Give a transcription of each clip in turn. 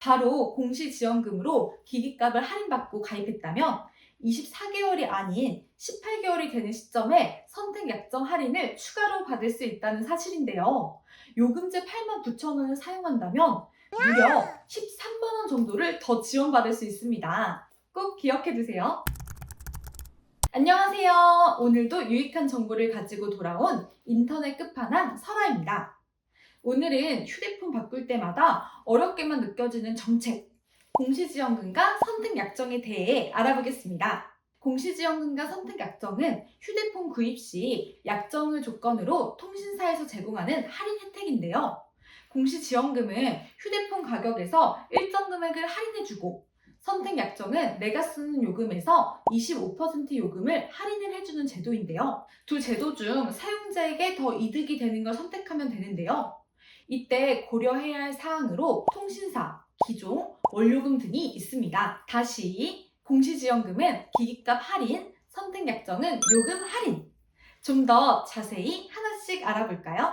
바로 공시지원금으로 기기값을 할인받고 가입했다면 24개월이 아닌 18개월이 되는 시점에 선택 약정 할인을 추가로 받을 수 있다는 사실인데요. 요금제 89,000원을 사용한다면 무려 13만 원 정도를 더 지원받을 수 있습니다. 꼭 기억해 두세요. 안녕하세요. 오늘도 유익한 정보를 가지고 돌아온 인터넷 끝판왕 설아입니다. 오늘은 휴대폰 바꿀 때마다 어렵게만 느껴지는 정책, 공시지원금과 선택약정에 대해 알아보겠습니다. 공시지원금과 선택약정은 휴대폰 구입 시 약정을 조건으로 통신사에서 제공하는 할인 혜택인데요. 공시지원금은 휴대폰 가격에서 일정 금액을 할인해주고, 선택약정은 내가 쓰는 요금에서 25% 요금을 할인을 해주는 제도인데요. 두 제도 중 사용자에게 더 이득이 되는 걸 선택하면 되는데요. 이때 고려해야 할 사항으로 통신사, 기종, 원료금 등이 있습니다. 다시 공시지원금은 기기값 할인, 선택약정은 요금 할인. 좀 더 자세히 하나씩 알아볼까요?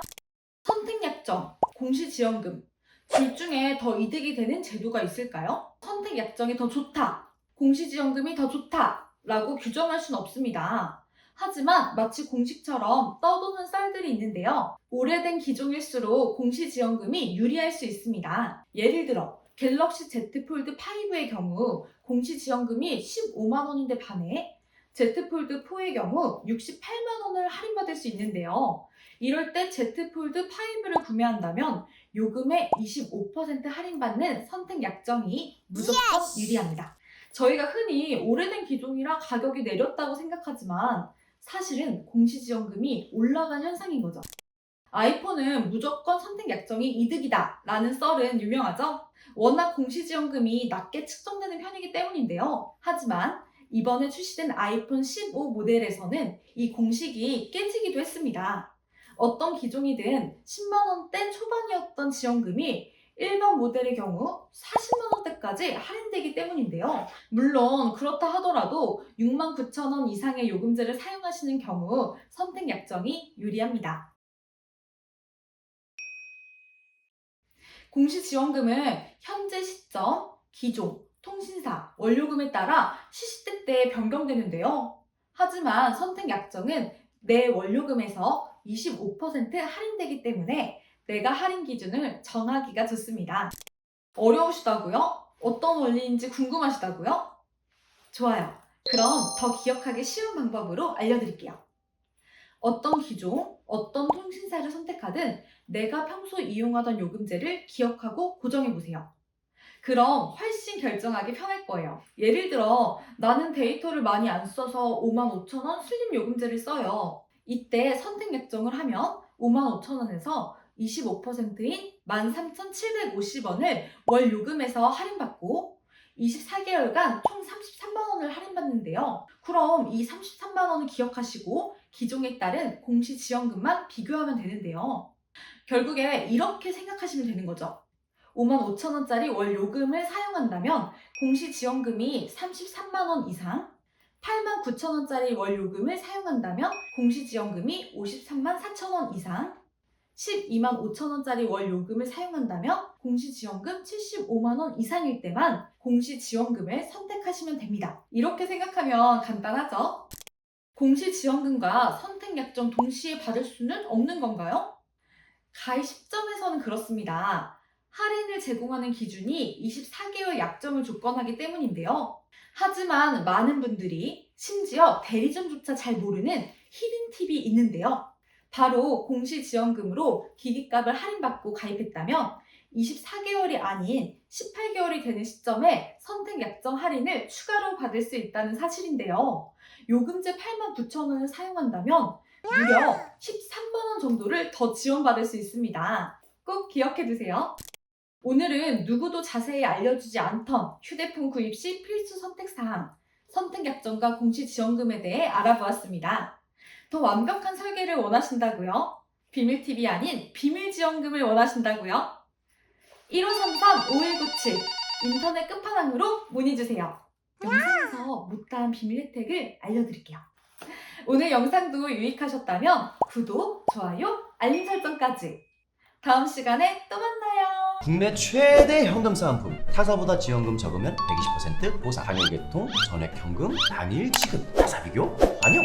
선택약정, 공시지원금. 둘 중에 더 이득이 되는 제도가 있을까요? 선택약정이 더 좋다, 공시지원금이 더 좋다 라고 규정할 수는 없습니다. 하지만 마치 공식처럼 떠도는 썰들이 있는데요. 오래된 기종일수록 공시지원금이 유리할 수 있습니다. 예를 들어 갤럭시 Z 폴드 5의 경우 공시지원금이 15만 원인데 반해 Z 폴드 4의 경우 68만 원을 할인받을 수 있는데요. 이럴 때 Z 폴드 5를 구매한다면 요금의 25% 할인받는 선택 약정이 무조건 유리합니다. 저희가 흔히 오래된 기종이라 가격이 내렸다고 생각하지만 사실은 공시지원금이 올라간 현상인 거죠. 아이폰은 무조건 선택 약정이 이득이다 라는 썰은 유명하죠? 워낙 공시지원금이 낮게 측정되는 편이기 때문인데요. 하지만 이번에 출시된 아이폰 15 모델에서는 이 공식이 깨지기도 했습니다. 어떤 기종이든 10만 원대 초반이었던 지원금이 일반 모델의 경우 40만 원대까지 할인되기 때문인데요. 물론 그렇다 하더라도 69,000원 이상의 요금제를 사용하시는 경우 선택 약정이 유리합니다. 공시지원금은 현재 시점, 기종, 통신사, 원료금에 따라 시시때때 변경되는데요. 하지만 선택약정은 내 원료금에서 25% 할인되기 때문에 내가 할인 기준을 정하기가 좋습니다. 어려우시다고요? 어떤 원리인지 궁금하시다고요? 좋아요. 그럼 더 기억하기 쉬운 방법으로 알려드릴게요. 어떤 기종, 어떤 통신사를 선택하든 내가 평소 이용하던 요금제를 기억하고 고정해보세요. 그럼 훨씬 결정하기 편할 거예요. 예를 들어 나는 데이터를 많이 안 써서 55,000원 슬림 요금제를 써요. 이때 선택 약정을 하면 55,000원에서 25%인 13,750원을 월 요금에서 할인받고 24개월간 총 33만 원을 할인받는데요. 그럼 이 33만 원을 기억하시고 기종에 따른 공시지원금만 비교하면 되는데요. 결국에 이렇게 생각하시면 되는 거죠. 55,000원짜리 월 요금을 사용한다면 공시지원금이 33만 원 이상, 89,000원짜리 월 요금을 사용한다면 공시지원금이 53만 4천원 이상, 12만 5천원짜리 월 요금을 사용한다면 공시지원금 75만 원 이상일 때만 공시지원금을 선택하시면 됩니다. 이렇게 생각하면 간단하죠? 공시지원금과 선택약정 동시에 받을 수는 없는 건가요? 가입 시점에서는 그렇습니다. 할인을 제공하는 기준이 24개월 약정을 조건하기 때문인데요. 하지만 많은 분들이 심지어 대리점조차 잘 모르는 히든 팁이 있는데요. 바로 공시지원금으로 기기값을 할인받고 가입했다면 24개월이 아닌 18개월이 되는 시점에 선택 약정 할인을 추가로 받을 수 있다는 사실인데요. 요금제 89,000원을 사용한다면 무려 13만 원 정도를 더 지원받을 수 있습니다. 꼭 기억해 두세요. 오늘은 누구도 자세히 알려주지 않던 휴대폰 구입 시 필수 선택사항, 선택약정과 공시지원금에 대해 알아보았습니다. 더 완벽한 설계를 원하신다고요? 비밀팁이 아닌 비밀지원금을 원하신다고요? 1533-5197 인터넷 끝판왕으로 문의주세요. 영상에서 못다한 비밀 혜택을 알려드릴게요. 오늘 영상도 유익하셨다면 구독, 좋아요, 알림 설정까지. 다음 시간에 또 만나요. 국내 최대 현금 사은품 타사보다 지원금 적으면 120% 보상. 단일 개통, 전액 현금, 단일 지급. 타사 비교? 아니요.